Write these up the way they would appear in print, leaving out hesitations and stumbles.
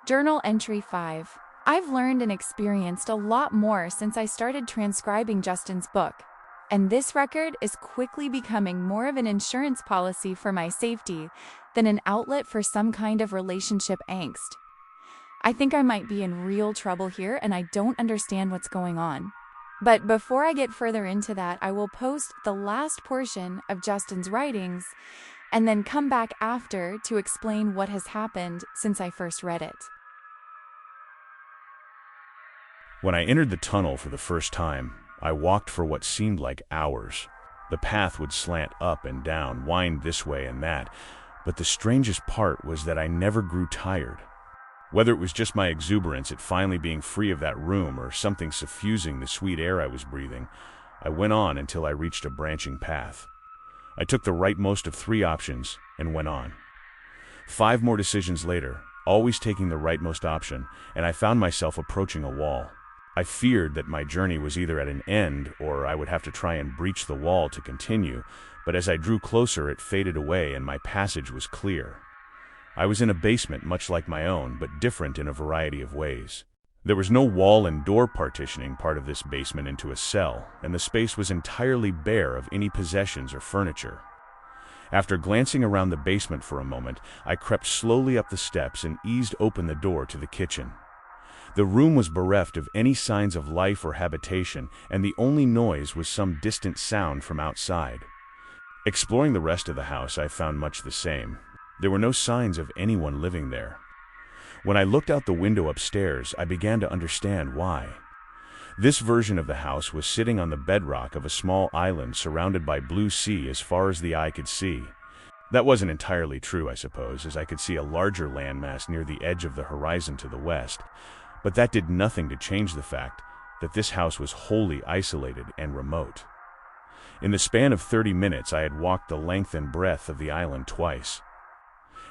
Journal Entry 5. I've learned and experienced a lot more since I started transcribing Justin's book, and this record is quickly becoming more of an insurance policy for my safety than an outlet for some kind of relationship angst. I think I might be in real trouble here and I don't understand what's going on. But before I get further into that, I will post the last portion of Justin's writings and then come back after to explain what has happened since I first read it. When I entered the tunnel for the first time, I walked for what seemed like hours. The path would slant up and down, wind this way and that, but the strangest part was that I never grew tired. Whether it was just my exuberance at finally being free of that room or something suffusing the sweet air I was breathing, I went on until I reached a branching path. I took the rightmost of 3 options and went on. 5 more decisions later, always taking the rightmost option, and I found myself approaching a wall. I feared that my journey was either at an end or I would have to try and breach the wall to continue, but as I drew closer it faded away and my passage was clear. I was in a basement much like my own, but different in a variety of ways. There was no wall and door partitioning part of this basement into a cell, and the space was entirely bare of any possessions or furniture. After glancing around the basement for a moment, I crept slowly up the steps and eased open the door to the kitchen. The room was bereft of any signs of life or habitation, and the only noise was some distant sound from outside. Exploring the rest of the house, I found much the same. There were no signs of anyone living there. When I looked out the window upstairs, I began to understand why. This version of the house was sitting on the bedrock of a small island surrounded by blue sea as far as the eye could see. That wasn't entirely true, I suppose, as I could see a larger landmass near the edge of the horizon to the west, but that did nothing to change the fact that this house was wholly isolated and remote. In the span of 30 minutes, I had walked the length and breadth of the island twice,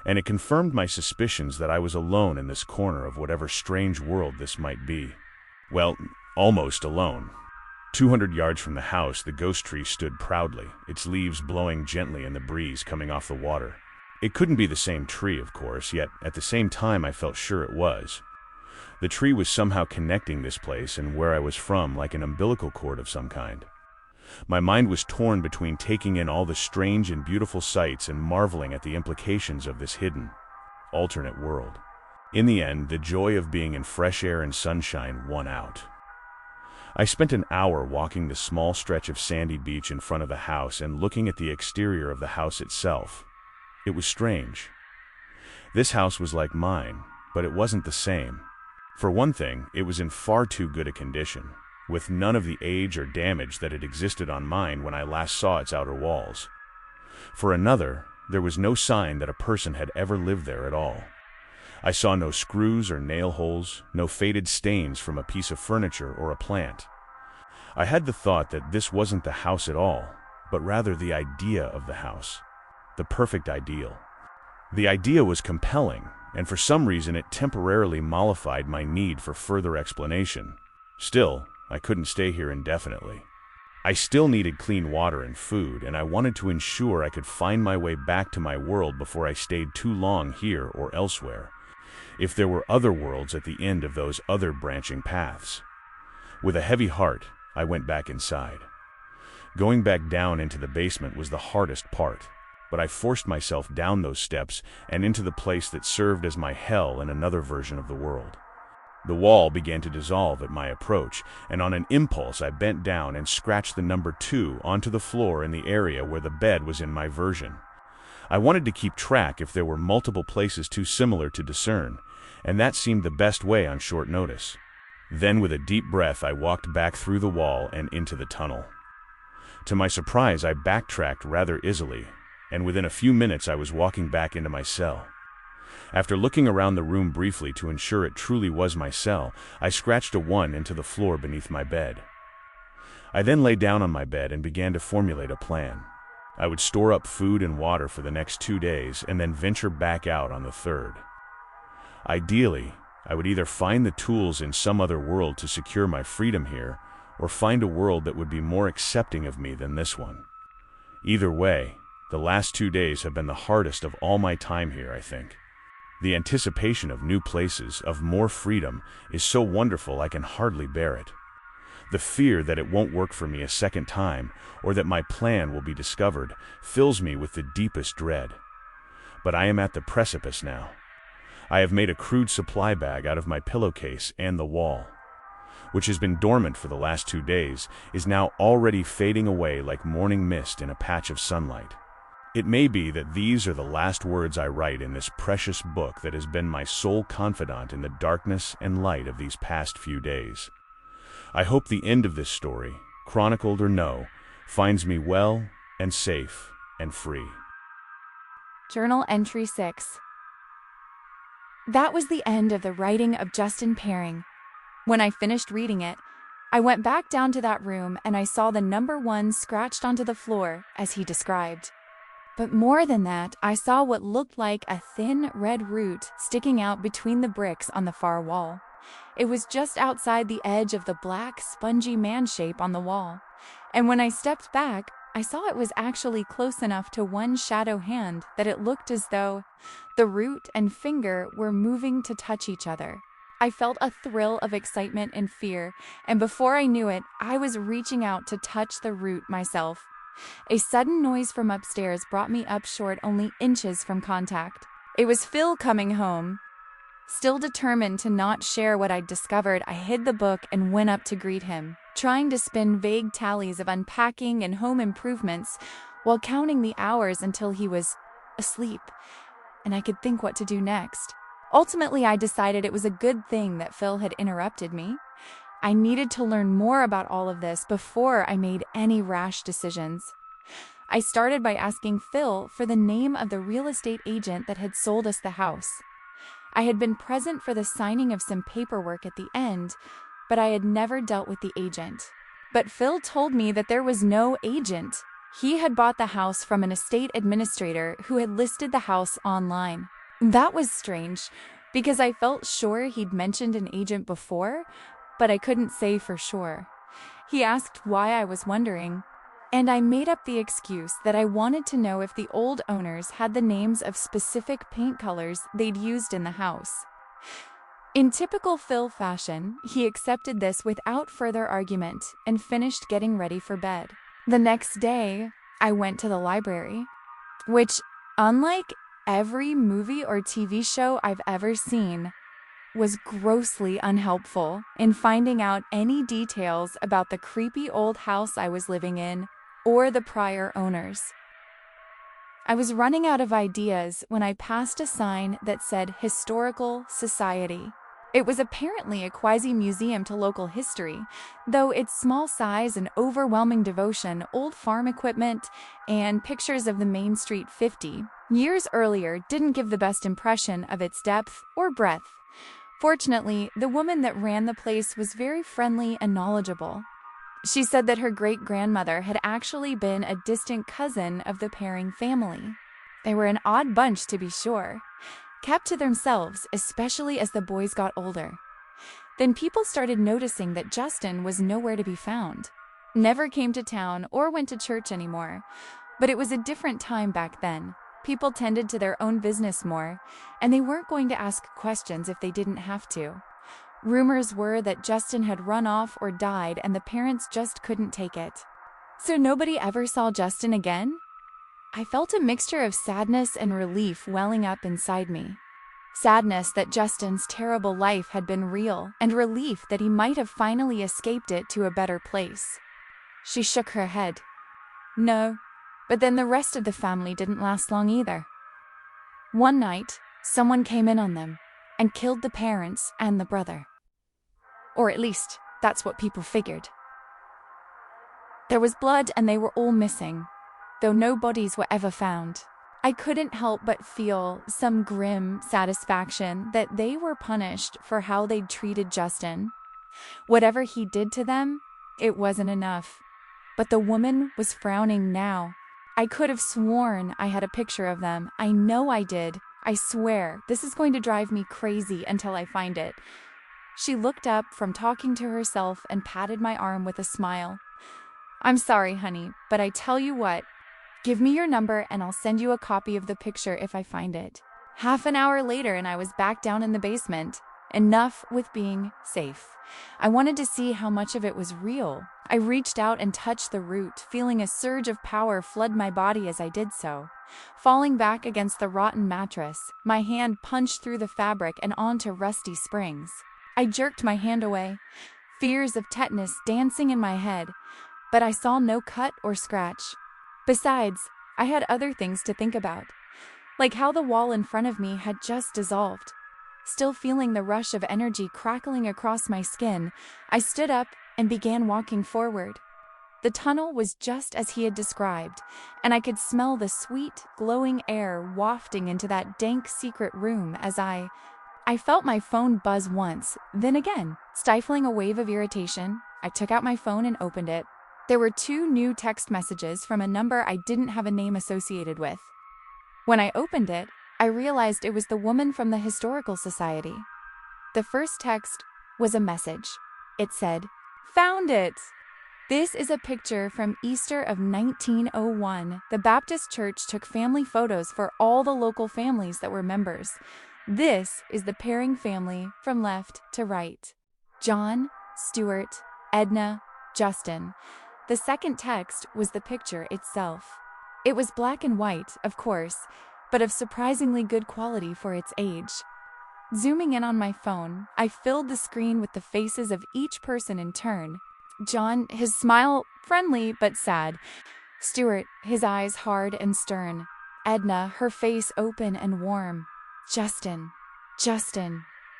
and it confirmed my suspicions that I was alone in this corner of whatever strange world this might be. Well, almost alone. 200 yards from the house, the ghost tree stood proudly, its leaves blowing gently in the breeze coming off the water. It couldn't be the same tree, of course, yet at the same time I felt sure it was. The tree was somehow connecting this place and where I was from like an umbilical cord of some kind. My mind was torn between taking in all the strange and beautiful sights and marveling at the implications of this hidden, alternate world. In the end, the joy of being in fresh air and sunshine won out. I spent an hour walking the small stretch of sandy beach in front of the house and looking at the exterior of the house itself. It was strange. This house was like mine, but it wasn't the same. For one thing, it was in far too good a condition, with none of the age or damage that had existed on mine when I last saw its outer walls. For another, there was no sign that a person had ever lived there at all. I saw no screws or nail holes, no faded stains from a piece of furniture or a plant. I had the thought that this wasn't the house at all, but rather the idea of the house, the perfect ideal. The idea was compelling, and for some reason it temporarily mollified my need for further explanation. Still, I couldn't stay here indefinitely. I still needed clean water and food, and I wanted to ensure I could find my way back to my world before I stayed too long here or elsewhere, if there were other worlds at the end of those other branching paths. With a heavy heart, I went back inside. Going back down into the basement was the hardest part, but I forced myself down those steps and into the place that served as my hell in another version of the world. The wall began to dissolve at my approach, and on an impulse I bent down and scratched the number 2 onto the floor in the area where the bed was in my version. I wanted to keep track if there were multiple places too similar to discern, and that seemed the best way on short notice. Then with a deep breath I walked back through the wall and into the tunnel. To my surprise, I backtracked rather easily, and within a few minutes I was walking back into my cell. After looking around the room briefly to ensure it truly was my cell, I scratched a 1 into the floor beneath my bed. I then lay down on my bed and began to formulate a plan. I would store up food and water for the next 2 days and then venture back out on the 3rd. Ideally, I would either find the tools in some other world to secure my freedom here, or find a world that would be more accepting of me than this one. Either way, the last 2 days have been the hardest of all my time here, I think. The anticipation of new places, of more freedom, is so wonderful I can hardly bear it. The fear that it won't work for me a second time, or that my plan will be discovered, fills me with the deepest dread. But I am at the precipice now. I have made a crude supply bag out of my pillowcase, and the wall, which has been dormant for the last 2 days, is now already fading away like morning mist in a patch of sunlight. It may be that these are the last words I write in this precious book that has been my sole confidant in the darkness and light of these past few days. I hope the end of this story, chronicled or no, finds me well and safe and free. Journal Entry 6. That was the end of the writing of Justin Paring. When I finished reading it, I went back down to that room and I saw the number 1 scratched onto the floor, as he described. But more than that, I saw what looked like a thin red root sticking out between the bricks on the far wall. It was just outside the edge of the black, spongy man shape on the wall. And when I stepped back, I saw it was actually close enough to one shadow hand that it looked as though the root and finger were moving to touch each other. I felt a thrill of excitement and fear, and before I knew it, I was reaching out to touch the root myself. A sudden noise from upstairs brought me up short only inches from contact. It was Phil coming home. Still determined to not share what I'd discovered, I hid the book and went up to greet him, trying to spin vague tallies of unpacking and home improvements while counting the hours until he was asleep, and I could think what to do next. Ultimately, I decided it was a good thing that Phil had interrupted me. I needed to learn more about all of this before I made any rash decisions. I started by asking Phil for the name of the real estate agent that had sold us the house. I had been present for the signing of some paperwork at the end, but I had never dealt with the agent. But Phil told me that there was no agent. He had bought the house from an estate administrator who had listed the house online. That was strange, because I felt sure he'd mentioned an agent before, but I couldn't say for sure. He asked why I was wondering, and I made up the excuse that I wanted to know if the old owners had the names of specific paint colors they'd used in the house. In typical Phil fashion, he accepted this without further argument and finished getting ready for bed. The next day, I went to the library, which, unlike every movie or TV show I've ever seen, was grossly unhelpful in finding out any details about the creepy old house I was living in or the prior owners. I was running out of ideas when I passed a sign that said Historical Society. It was apparently a quasi-museum to local history, though its small size and overwhelming devotion, old farm equipment, and pictures of the Main Street 50 years earlier didn't give the best impression of its depth or breadth. Fortunately, the woman that ran the place was very friendly and knowledgeable. She said that her great-grandmother had actually been a distant cousin of the Paring family. They were an odd bunch, to be sure, kept to themselves, especially as the boys got older. Then people started noticing that Justin was nowhere to be found. Never came to town or went to church anymore. But it was a different time back then. People tended to their own business more, and they weren't going to ask questions if they didn't have to. Rumors were that Justin had run off or died, and the parents just couldn't take it. So nobody ever saw Justin again? I felt a mixture of sadness and relief welling up inside me. Sadness that Justin's terrible life had been real, and relief that he might have finally escaped it to a better place. She shook her head. No, but then the rest of the family didn't last long either. One night, someone came in on them and killed the parents and the brother. Or at least, that's what people figured. There was blood and they were all missing, though no bodies were ever found. I couldn't help but feel some grim satisfaction that they were punished for how they'd treated Justin. Whatever he did to them, it wasn't enough. But the woman was frowning now. I could have sworn I had a picture of them. I know I did. I swear, this is going to drive me crazy until I find it. She looked up from talking to herself and patted my arm with a smile. I'm sorry, honey, but I tell you what, give me your number and I'll send you a copy of the picture if I find it. Half an hour later and I was back down in the basement. Enough with being safe. I wanted to see how much of it was real. I reached out and touched the root, feeling a surge of power flood my body as I did so. Falling back against the rotten mattress, my hand punched through the fabric and onto rusty springs. I jerked my hand away, fears of tetanus dancing in my head, but I saw no cut or scratch. Besides, I had other things to think about, like how the wall in front of me had just dissolved. Still feeling the rush of energy crackling across my skin, I stood up and began walking forward. The tunnel was just as he had described, and I could smell the sweet, glowing air wafting into that dank secret room as I felt my phone buzz once, then again. Stifling a wave of irritation, I took out my phone and opened it. There were 2 new text messages from a number I didn't have a name associated with. When I opened it, I realized it was the woman from the Historical Society. The first text was a message. It said, "Found it! This is a picture from Easter of 1901. The Baptist Church took family photos for all the local families that were members. This is the pairing family from left to right. John, Stuart, Edna, Justin." The second text was the picture itself. It was black and white, of course, but of surprisingly good quality for its age. Zooming in on my phone, I filled the screen with the faces of each person in turn. John, his smile friendly but sad. Stuart, his eyes hard and stern. Edna, her face open and warm. Justin.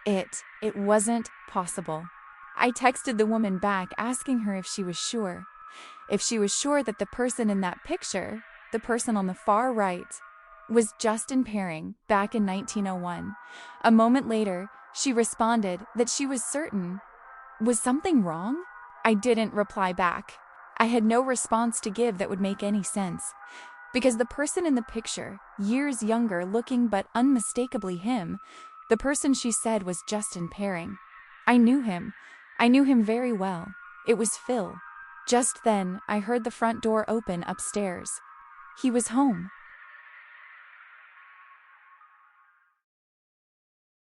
It wasn't possible. I texted the woman back asking her if she was sure. If she was sure that the person in that picture, the person on the far right, was Justin Perring back in 1901. A moment later, she responded that she was certain. Was something wrong? I didn't reply back. I had no response to give that would make any sense. Because the person in the picture, years younger looking but unmistakably him, the person she said was Justin Perring. I knew him. I knew him very well. It was Phil. Just then, I heard the front door open upstairs. He was home.